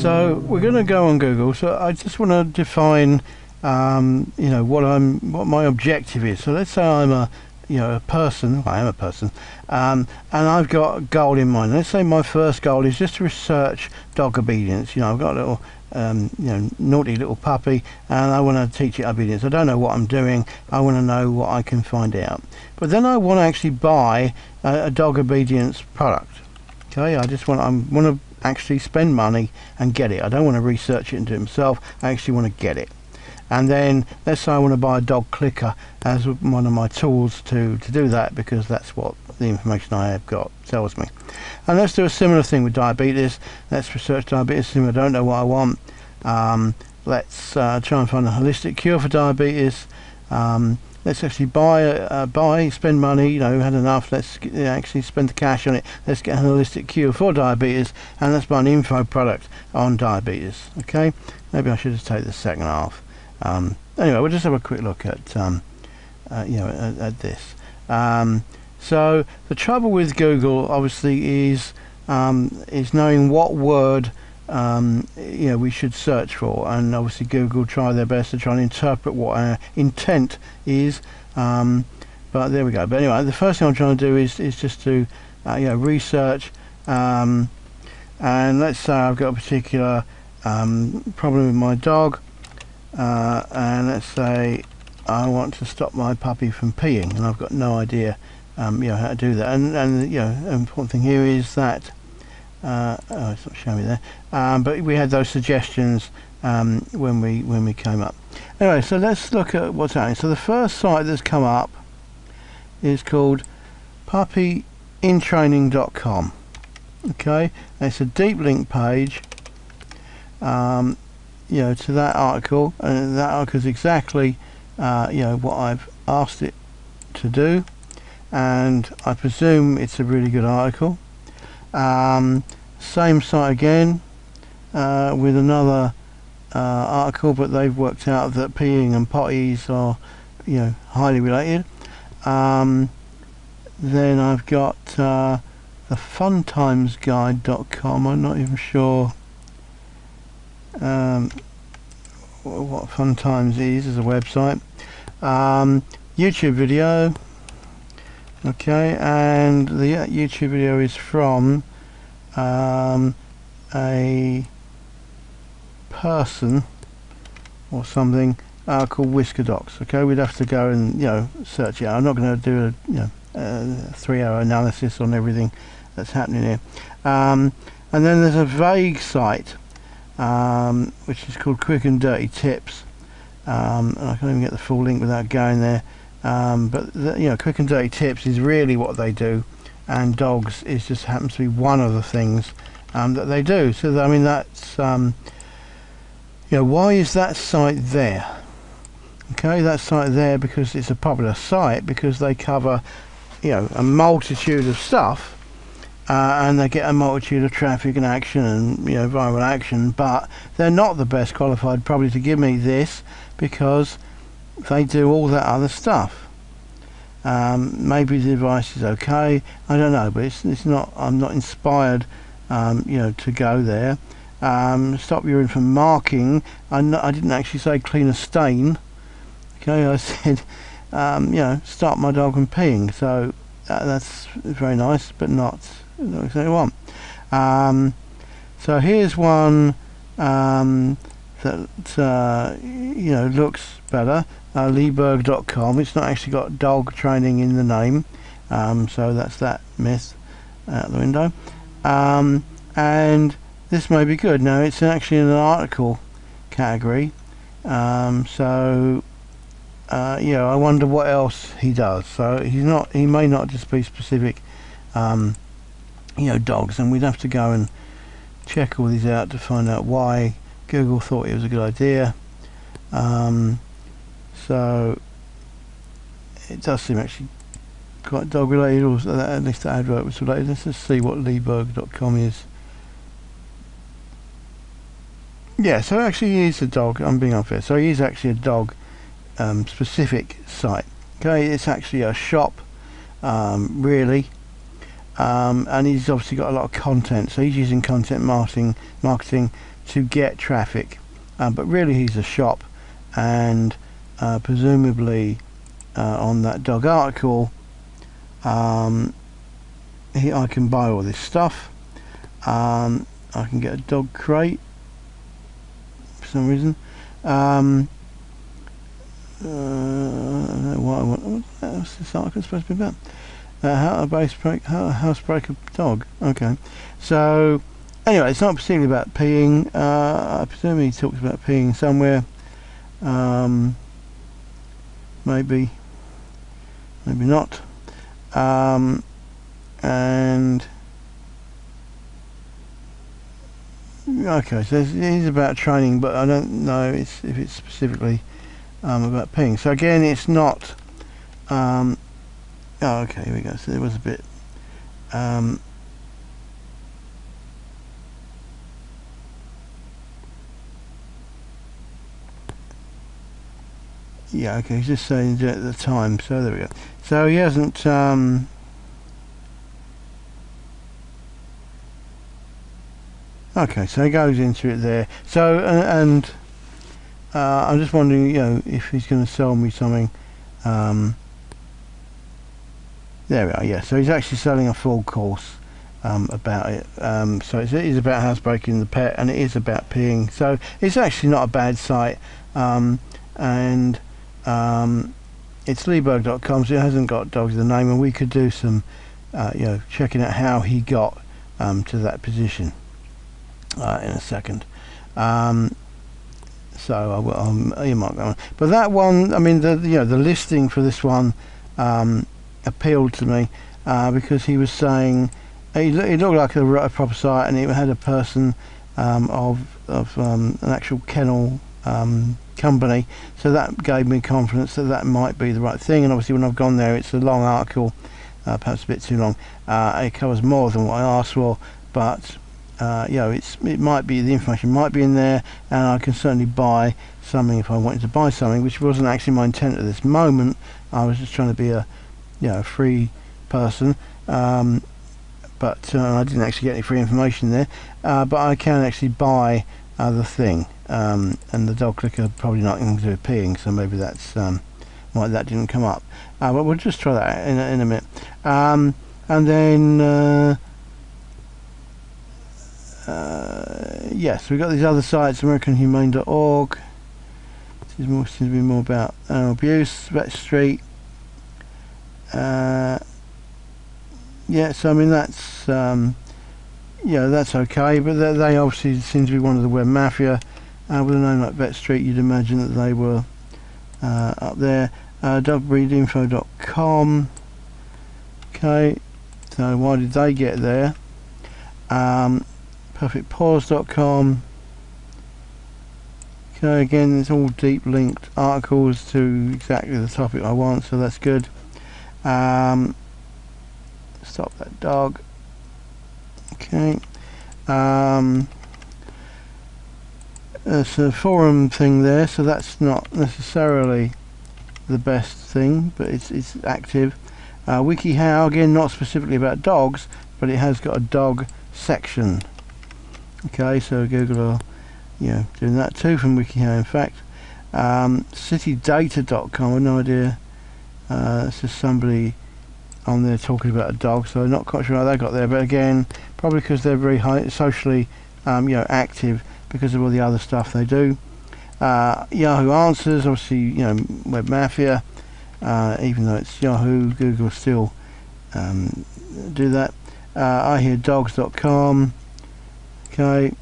So we're going to go on Google. So I just want to define, you know, what my objective is. So let's say I'm a person. Well, I am a person, and I've got a goal in mind. Let's say my first goal is just to research dog obedience. You know, I've got a little, naughty little puppy, and I want to teach it obedience. I don't know what I'm doing. I want to know what I can find out. But then I want to actually buy a dog obedience product. Okay, I want to actually spend money and get it. I don't want to research it and do it myself. I actually want to get it. And then let's say I want to buy a dog clicker as one of my tools to do that, because that's what the information I have got tells me. And let's do a similar thing with diabetes. Let's research diabetes. I don't know what I want. Let's try and find a holistic cure for diabetes. Let's actually spend money. You know, had enough. Let's actually spend the cash on it. Let's get a holistic cure for diabetes, and let's buy an info product on diabetes. Okay, maybe I should just take the second half. Anyway, we'll just have a quick look at at this. So the trouble with Google obviously is knowing what word we should search for, and obviously Google try their best to try and interpret what our intent is, but there we go. But anyway, the first thing I'm trying to do is just to research, and let's say I've got a particular problem with my dog, and let's say I want to stop my puppy from peeing, and I've got no idea how to do that. And the important thing here is that it's not showing me there, but we had those suggestions when we came up. Anyway, so let's look at what's happening. So the first site that's come up is called puppyintraining.com. Okay, and it's a deep link page to that article, and that article is exactly what I've asked it to do, and I presume it's a really good article. Same site again, with another article, but they've worked out that peeing and potties are highly related. Then I've got the funtimesguide.com. I'm not even sure what Fun Times is as a website. YouTube video. Okay, and the YouTube video is from a person or something called Whisker Docs. Okay, we'd have to go and search it. I'm not going to do a 3-hour analysis on everything that's happening here. And then there's a vague site which is called Quick and Dirty Tips, and I can't even get the full link without going there. But Quick and Dirty Tips is really what they do, and dogs is just happens to be one of the things that they do. So I mean, that's why is that site there? Okay, that site there because it's a popular site, because they cover a multitude of stuff, and they get a multitude of traffic and action and viral action, but they're not the best qualified probably to give me this, because they do all that other stuff. Maybe the advice is okay, I don't know, but it's not. I'm not inspired to go there. Stop urine from marking. I didn't actually say clean a stain. Okay, I said stop my dog from peeing. So that's very nice, but not exactly what I want. So here's one that looks better. Lieberg.com. It's not actually got dog training in the name, so that's that myth out the window. And this may be good. Now it's actually in an article category, so I wonder what else he does. So he may not just be specific dogs, and we'd have to go and check all these out to find out why Google thought it was a good idea. So it does seem actually quite dog related, or at least the advert was related. Let's just see what Lieberg.com is. Yeah, so actually he is a dog. I'm being unfair. So he is actually a dog specific site. Okay, it's actually a shop, really, and he's obviously got a lot of content. So he's using content marketing to get traffic, but really he's a shop, and presumably on that dog article I can buy all this stuff. I can get a dog crate for some reason. What's this article supposed to be about? How to housebreak a dog. Okay, so anyway, it's not particularly about peeing. I presume he talks about peeing somewhere. Maybe not. And okay, so it is about training, but I don't know if it's specifically about peeing. So again, it's not. Oh, okay, here we go. So there was a bit. Yeah, okay, he's just saying at the time. So there we go. So he hasn't. Okay, so he goes into it there. So and I'm just wondering, you know, if he's going to sell me something. There we are. Yeah, so he's actually selling a full course about it. So it is about housebreaking the pet, and it is about peeing. So it's actually not a bad site, and it's leeberg.com, so it hasn't got dogs in the name, and we could do some, you know, checking out how he got to that position in a second. So I will earmark that one. But that one, I mean, the listing for this one appealed to me because he was saying he looked like a proper site, and it had a person of an actual kennel company, so that gave me confidence that might be the right thing. And obviously when I've gone there, it's a long article, perhaps a bit too long. It covers more than what I asked for, but you know, it might be, the information might be in there, and I can certainly buy something if I wanted to buy something, which wasn't actually my intent at this moment. I was just trying to be a free person, but I didn't actually get any free information there, but I can actually buy the thing, and the dog clicker probably not going to do peeing, so maybe that's why that didn't come up, but we'll just try that in a minute. And then yes, we've got these other sites, AmericanHumane.org. This seems to be more about animal abuse. Vet Street. Yeah, so I mean that's that's okay, but they obviously seem to be one of the web mafia. With a name like Vet Street, you'd imagine that they were up there. Dogbreedinfo.com. Okay, so why did they get there? Perfectpaws.com. Okay, again, it's all deep linked articles to exactly the topic I want, so that's good. Stop that dog. Okay. There's a forum thing there, so that's not necessarily the best thing, but it's active. WikiHow, again, not specifically about dogs, but it has got a dog section. Okay, so Google are doing that too from WikiHow, in fact. Citydata.com, I have no idea. It's just somebody on there talking about a dog, so I'm not quite sure how they got there, but again, probably because they're very socially active because of all the other stuff they do. Yahoo Answers, obviously, web mafia, even though it's Yahoo, Google still do that. iheardogs.com. Okay,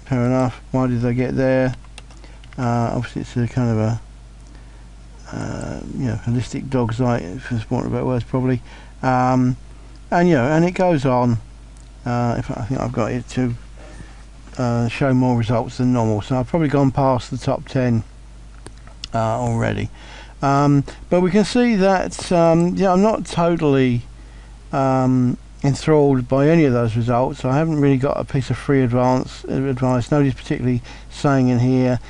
fair enough. Why did they get there? Obviously it's a kind of a holistic dog site, for want of better words, probably. And it goes on. In fact, I think I've got it to show more results than normal, so I've probably gone past the top 10 already. But we can see that I'm not totally enthralled by any of those results. I haven't really got a piece of free advice. Nobody's particularly saying in here,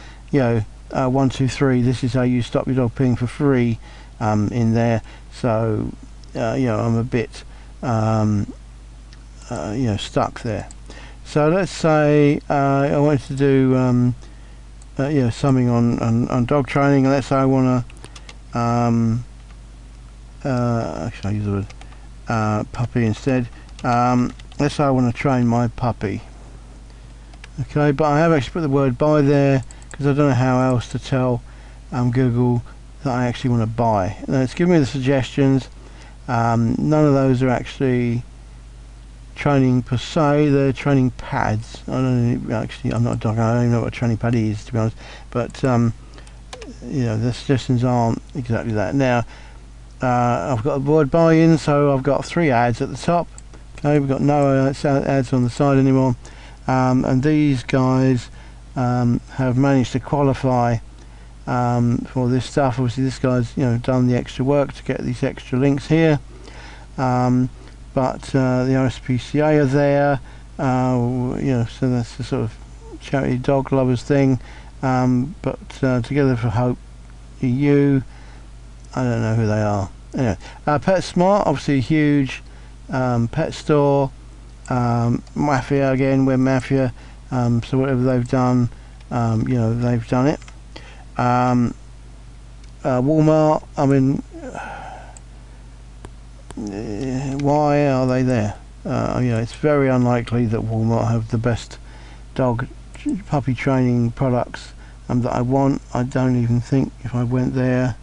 1, 2, 3, this is how you stop your dog peeing for free in there. So I'm a bit stuck there. So let's say I wanted to do something on dog training. Let's say I want to actually I use the word puppy instead. Let's say I want to train my puppy. Okay, but I have actually put the word buy there because I don't know how else to tell Google that I actually want to buy. Now it's giving me the suggestions. None of those are actually training per se, they're training pads. I'm not a dog, I don't even know what a training pad is, to be honest, but the suggestions aren't exactly that. Now I've got the word buy-in, so I've got 3 ads at the top. Okay, we've got no ads on the side anymore, and these guys have managed to qualify for this stuff. Obviously this guy's done the extra work to get these extra links here, but the RSPCA are there, so that's the sort of charity dog lovers thing, but Together for Hope EU, I don't know who they are. Anyway, PetSmart, obviously a huge pet store. Mafia, again, we're Mafia, so whatever they've done, they've done it. Walmart, I mean, why are they there? It's very unlikely that Walmart have the best puppy training products that I want. I don't even think if I went there.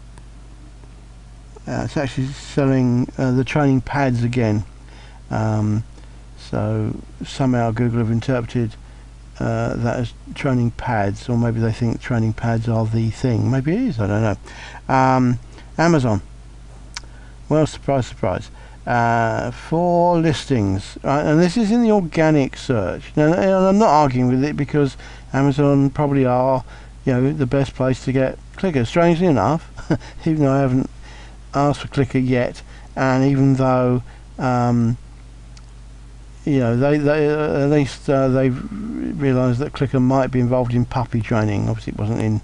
It's actually selling the training pads again. So somehow Google have interpreted that as training pads, or maybe they think training pads are the thing. Maybe it is, I don't know. Amazon. Well, surprise, surprise. 4 listings, right? And this is in the organic search. Now, and I'm not arguing with it because Amazon probably are, the best place to get clickers. Strangely enough, even though I haven't asked for clicker yet, and even though they at least they've realised that clicker might be involved in puppy training. Obviously, it wasn't in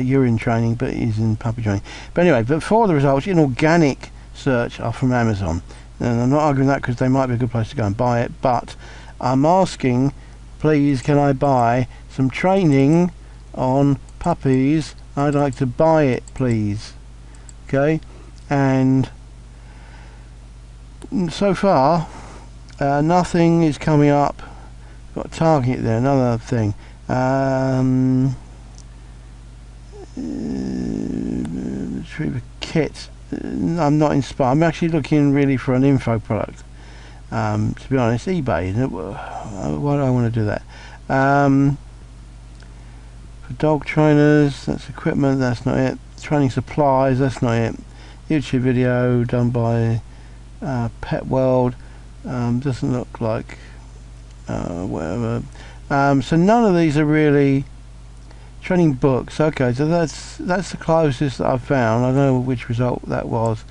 urine training, but it is in puppy training. But anyway, but 4 of the results in organic search are from Amazon, and I'm not arguing that because they might be a good place to go and buy it, but I'm asking, please, can I buy some training on puppies? I'd like to buy it, please. Okay, and so far nothing is coming up. Got Target there, another thing. Retriever kit. I'm not inspired. I'm actually looking really for an info product. To be honest, eBay. Why do I want to do that? For dog trainers, that's equipment. That's not it. Training supplies. That's not it. YouTube video done by Pet World. Doesn't look like whatever. So none of these are really training books. Okay, so that's the closest that I've found. I don't know which result that was.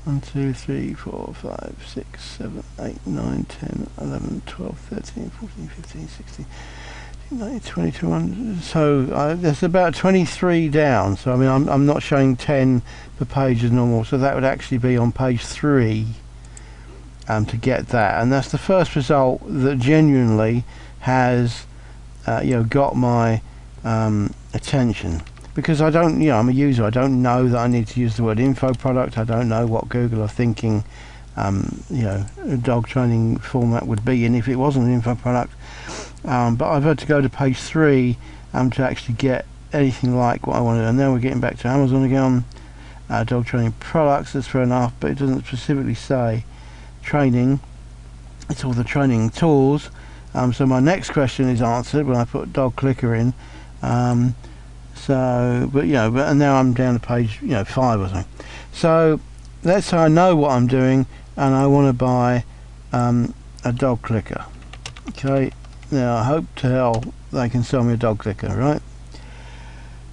1, 2, 3, 4, 5, 6, 7, 8, 9, 10, 11, 12, 13, 14, 15, 16, 19, 20, 21. So there's about 23 down. So I mean, I'm not showing 10 per page as normal. So that would actually be on page 3 to get that. And that's the first result that genuinely has got my attention, because I don't, I'm a user. I don't know that I need to use the word info product. I don't know what Google are thinking a dog training format would be in if it wasn't an info product, but I've had to go to page 3 to actually get anything like what I wanted. And now we're getting back to Amazon again. Dog training products, that's fair enough, but it doesn't specifically say training. It's all the training tools. So my next question is answered when I put dog clicker in. And now I'm down to page 5 or something. So let's say I know what I'm doing and I want to buy a dog clicker. Okay, now I hope to hell they can sell me a dog clicker, right?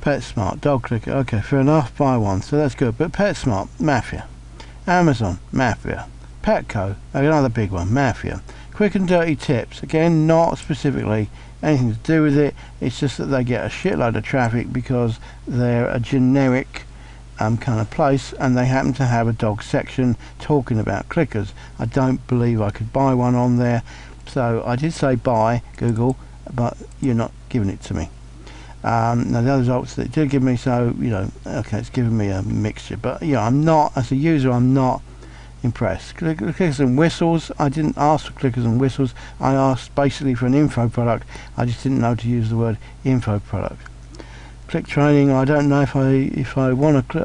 PetSmart, dog clicker, okay, fair enough, buy one, so that's good. But PetSmart, Mafia. Amazon, Mafia. Petco, another big one, Mafia. Quick and dirty tips, again, not specifically anything to do with it, it's just that they get a shitload of traffic because they're a generic kind of place, and they happen to have a dog section talking about clickers. I don't believe I could buy one on there. So I did say buy Google, but you're not giving it to me. Now the other results that it did give me, so okay, it's giving me a mixture, but I'm not, as a user, I'm not impressed. Clickers and whistles, I didn't ask for clickers and whistles. I asked basically for an info product. I just didn't know to use the word info product. Click training, I don't know if I want to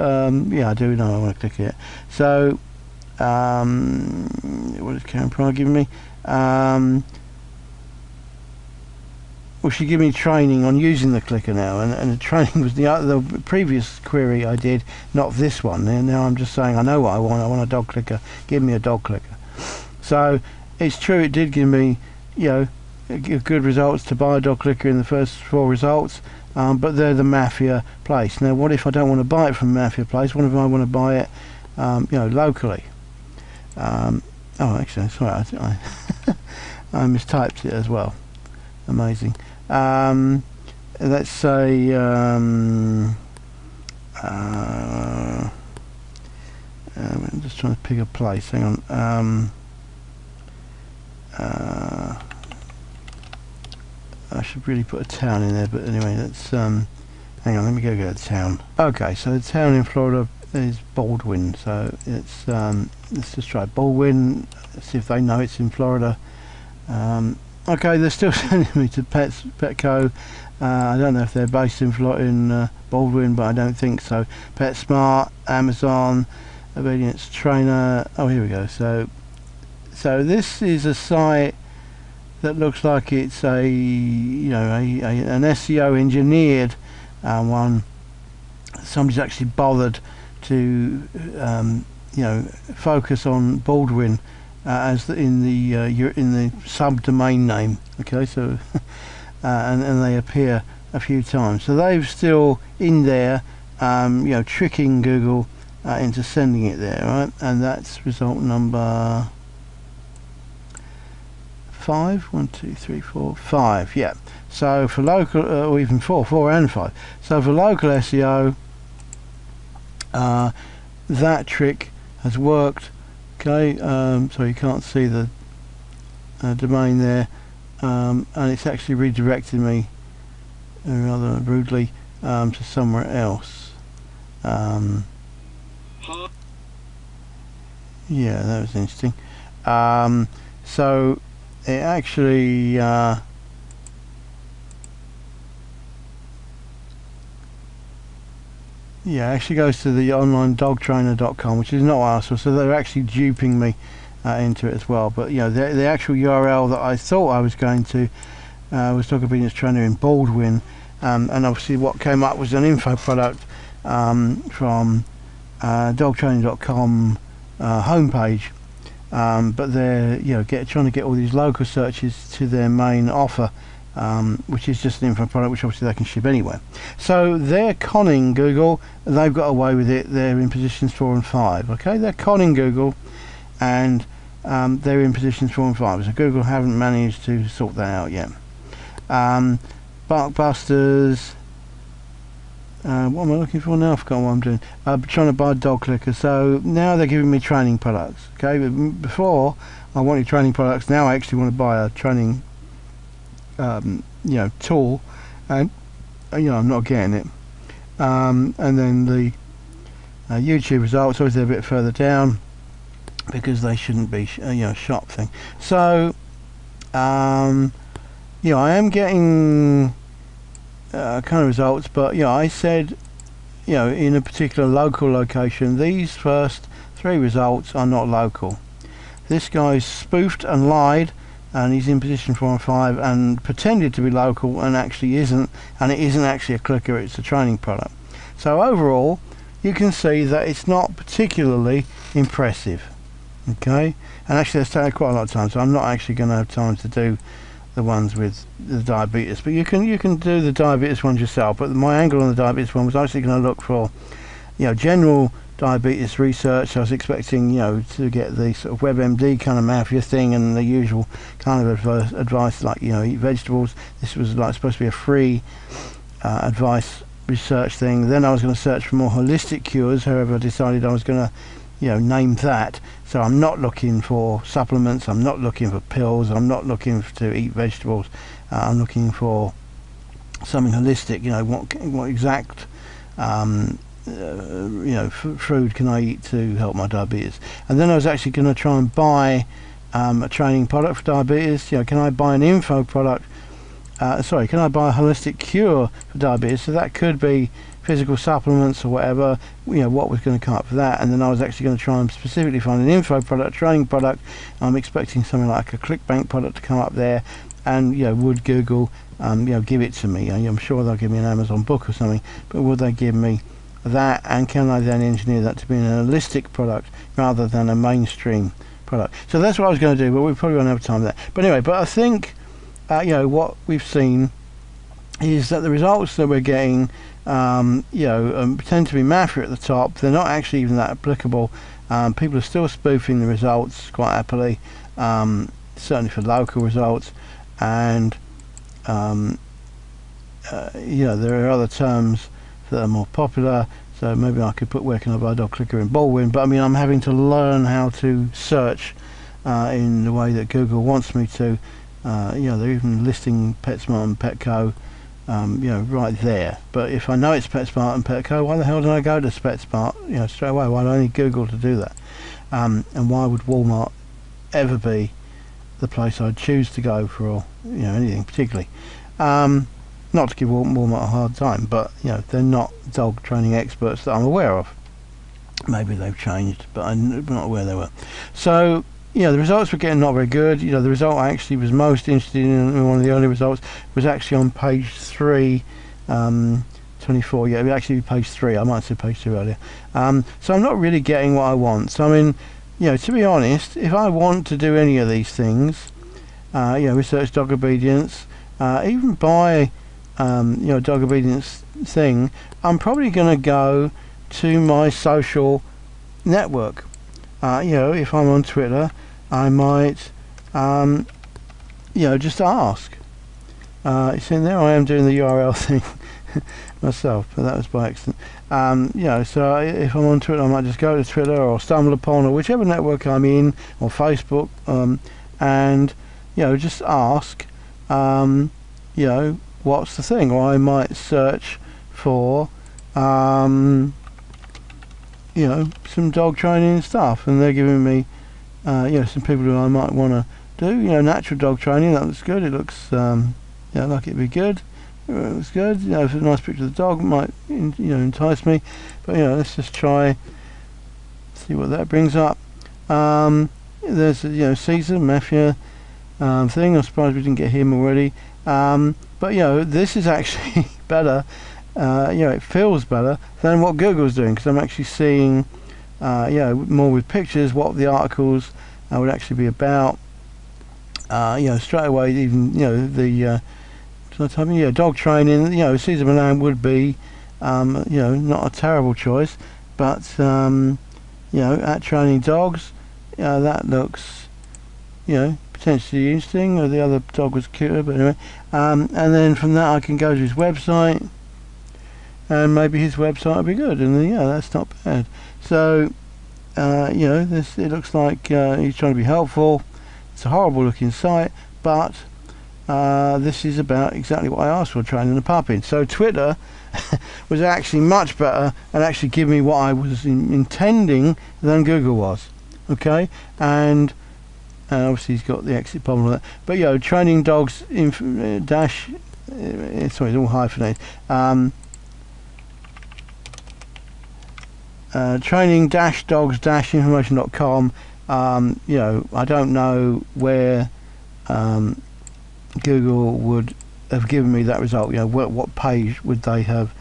yeah, I do know I want to click it. So what is Karen Pryor giving me? Well, she gave me training on using the clicker now, and the training was the previous query I did, not this one. And now I'm just saying I know what I want. I want a dog clicker. Give me a dog clicker. So it's true, it did give me good results to buy a dog clicker in the first 4 results, but they're the Mafia place. Now what if I don't want to buy it from Mafia place? What if I want to buy it locally? Oh, actually, sorry, I mistyped it as well. Amazing. Let's say I'm just trying to pick a place. Hang on. I should really put a town in there, but anyway, let's hang on. Let me go get a town. Okay, so the town in Florida is Baldwin. So it's let's just try Baldwin. Let's see if they know it's in Florida. Okay, they're still sending me to Petco. I don't know if they're based in Baldwin, but I don't think so. PetSmart, Amazon, Obedience Trainer. Oh, here we go. So this is a site that looks like it's an SEO engineered one. Somebody's actually bothered to focus on Baldwin as in the subdomain name. Okay, so and they appear a few times. So they've still in there, tricking Google into sending it there, right? And that's result number 5. 1, 2, 3, 4, 5. Yeah. So for local, or even 4 and 5. So for local SEO, that trick has worked. Okay, so you can't see the domain there, and it's actually redirected me rather rudely to somewhere else. Yeah, that was interesting. So it actually actually goes to the online dogtrainer.com, which is not what I asked for, so they're actually duping me into it as well. But the actual URL that I thought I was going to was Dog Obedience Trainer in Baldwin, and obviously what came up was an info product from dogtraining.com homepage, but they're trying to get all these local searches to their main offer, which is just an info product, which obviously they can ship anywhere. So they're conning Google. They've got away with it. They're in positions 4 and 5. Okay, they're conning Google, and they're in positions 4 and 5. So Google haven't managed to sort that out yet. Barkbusters. What am I looking for now? I forgot what I'm doing. I'm trying to buy a dog clicker. So now they're giving me training products. Okay, but before I wanted training products. Now I actually want to buy a training tool, and I'm not getting it. And then the YouTube results, obviously a bit further down because they shouldn't be shop thing. So I am getting kind of results, but I said in a particular local location, these first 3 results are not local. This guy's spoofed and lied, and he's in position 4 and 5 and pretended to be local and actually isn't, and it isn't actually a clicker, it's a training product. So overall you can see that it's not particularly impressive. Okay, and actually that's taken quite a lot of time, so I'm not actually going to have time to do the ones with the diabetes, but you can do the diabetes ones yourself. But my angle on the diabetes one was actually going to look for general diabetes research. I was expecting to get the sort of WebMD kind of mafia thing and the usual kind of advice like eat vegetables. This was like supposed to be a free advice research thing. Then I was going to search for more holistic cures. However, I decided I was going to name that. So I'm not looking for supplements, I'm not looking for pills, I'm not looking to eat vegetables, I'm looking for something holistic. What exact food can I eat to help my diabetes? And then I was actually going to try and buy a training product for diabetes. Can I buy an info product? Can I buy a holistic cure for diabetes? So that could be physical supplements or whatever. What was going to come up for that? And then I was actually going to try and specifically find an info product, training product. I'm expecting something like a ClickBank product to come up there, and would Google give it to me? I'm sure they'll give me an Amazon book or something, but would they give me that? And can I then engineer that to be an holistic product rather than a mainstream product? So that's what I was going to do, but we probably won't have time for that. But anyway, I think what we've seen is that the results that we're getting pretend to be mafia at the top. They're not actually even that applicable. People are still spoofing the results quite happily, certainly for local results, and there are other terms that are more popular. So maybe I could put where can I buy a dog clicker in Baldwin, but I'm having to learn how to search in the way that Google wants me to. They're even listing PetSmart and Petco right there. But if I know it's PetSmart and Petco, why the hell don't I go to PetSmart straight away? Why do I need Google to do that? And why would Walmart ever be the place I'd choose to go for anything particularly? Not to give Walmart a hard time, but they're not dog training experts that I'm aware of. Maybe they've changed, but I'm not aware they were. So the results were getting not very good. The result I actually was most interested in one of the early results was actually on page 3, 24. Yeah, it would actually be page 3. I might have said page 2 earlier. So I'm not really getting what I want. So to be honest, if I want to do any of these things, research dog obedience, even buy a dog obedience thing, I'm probably going to go to my social network. If I'm on Twitter, I might just ask. It's in there. I am doing the URL thing myself, but that was by accident. So if I'm on Twitter, I might just go to Twitter or stumble upon, or whichever network I'm in, or Facebook, and just ask what's the thing? Or I might search for some dog training stuff, and they're giving me some people who I might want to do natural dog training. That looks good. It looks like it'd be good. It looks good. If it's a nice picture of the dog, it might entice me. But let's just try, see what that brings up. There's Caesar Mafia thing. I'm surprised we didn't get him already. But this is actually better. It feels better than what Google's doing, because I'm actually seeing more with pictures what the articles would actually be about. Straight away, even the dog training. Caesar Milan would be not a terrible choice, but at training dogs, that looks potentially interesting. Or the other dog was cuter, but anyway. And then from that I can go to his website, and maybe his website will be good, and that's not bad. So it looks like he's trying to be helpful. It's a horrible looking site, but this is about exactly what I asked for, training a puppy. So Twitter was actually much better and actually give me what I was intending than Google was. Okay, and obviously he's got the exit problem with that. But training dogs dash. Sorry, it's all hyphenated. Training-dogs-information.com. I don't know where Google would have given me that result. What page would they have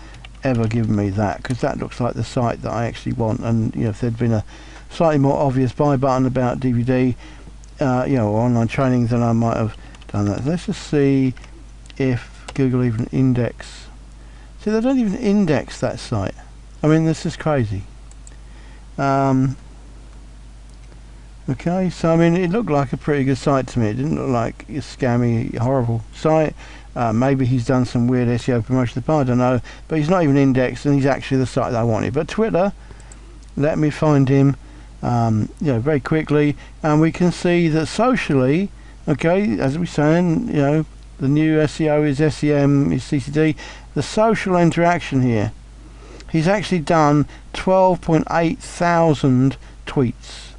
ever given me that? Because that looks like the site that I actually want. And if there'd been a slightly more obvious buy button about DVD, or online training, then I might have done that. Let's just see if Google even index. See, they don't even index that site. This is crazy. Okay, so it looked like a pretty good site to me. It didn't look like a scammy, horrible site. Maybe he's done some weird SEO promotion. I don't know, but he's not even indexed, and he's actually the site that I wanted. But Twitter let me find him very quickly, and we can see that socially, okay, as we're saying, the new SEO is SEM is CCD, the social interaction here. He's actually done 12.8 thousand tweets.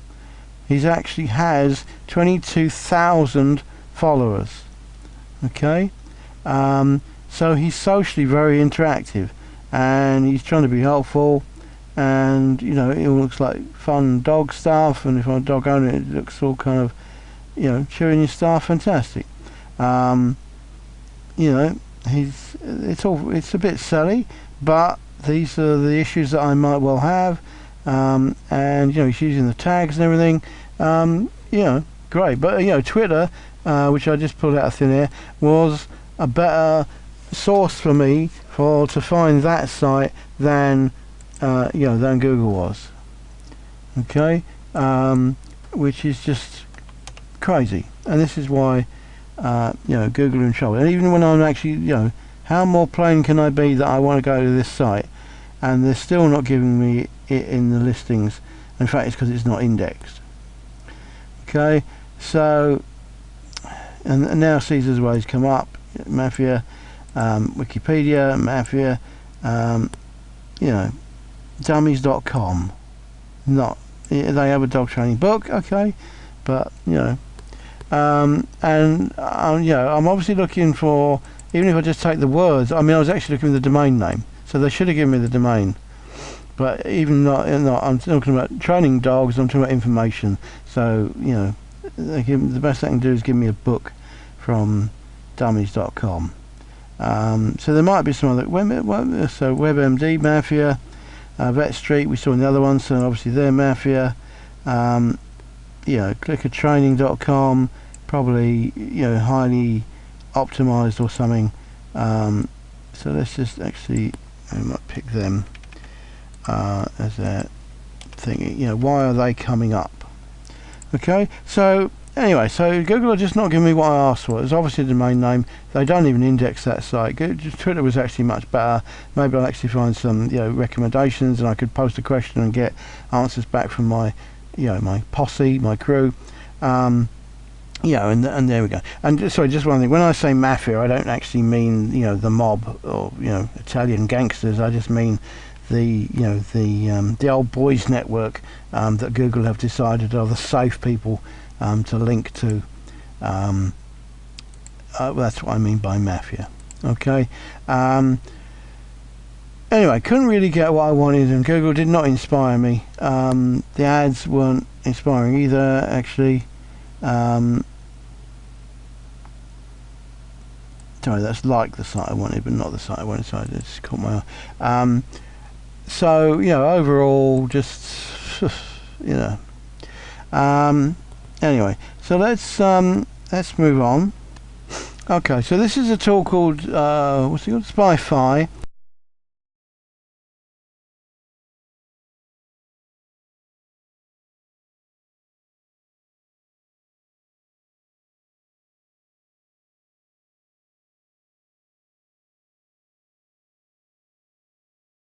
He actually has 22,000 followers. Okay, so he's socially very interactive, and he's trying to be helpful, and it all looks like fun dog stuff, and if I'm a dog owner it looks all kind of chewing your stuff. Fantastic. It's a bit silly, but these are the issues that I might well have, and he's using the tags and everything. Great. But Twitter, which I just pulled out of thin air, was a better source for me to find that site than Google was. Okay, which is just crazy, and this is why Google are in trouble. And even when I'm actually how more plain can I be that I want to go to this site, and they're still not giving me it in the listings. In fact, it's because it's not indexed. Okay, so and now Caesar's Ways come up, Mafia, Wikipedia, Mafia, dummies.com. Not they have a dog training book, okay, but I'm obviously looking for, even if I just take the words, I was actually looking at the domain name, so they should have given me the domain. But even not, I'm talking about training dogs, I'm talking about information. So the best they can do is give me a book from dummies.com. So there might be some other so WebMD, Mafia, Vet Street, we saw in the other one, so obviously they're Mafia. Clickertraining.com, probably highly optimized or something. So let's just actually, I might pick them as a thing. Why are they coming up? Okay, so anyway, so Google are just not giving me what I asked for. It's obviously the domain name. They don't even index that site. Twitter was actually much better. Maybe I'll actually find some recommendations, and I could post a question and get answers back from my my posse, my crew. And there we go. And sorry, just one thing. When I say mafia, I don't actually mean the mob or Italian gangsters. I just mean the old boys network that Google have decided are the safe people to link to. That's what I mean by mafia. Okay. Anyway, couldn't really get what I wanted, and Google did not inspire me. The ads weren't inspiring either, actually. Sorry, that's like the site I wanted, but not the site I wanted, so I just caught my eye. So, overall, just, anyway, so let's move on. Okay, so this is a tool called, what's it called? Spy-Fi.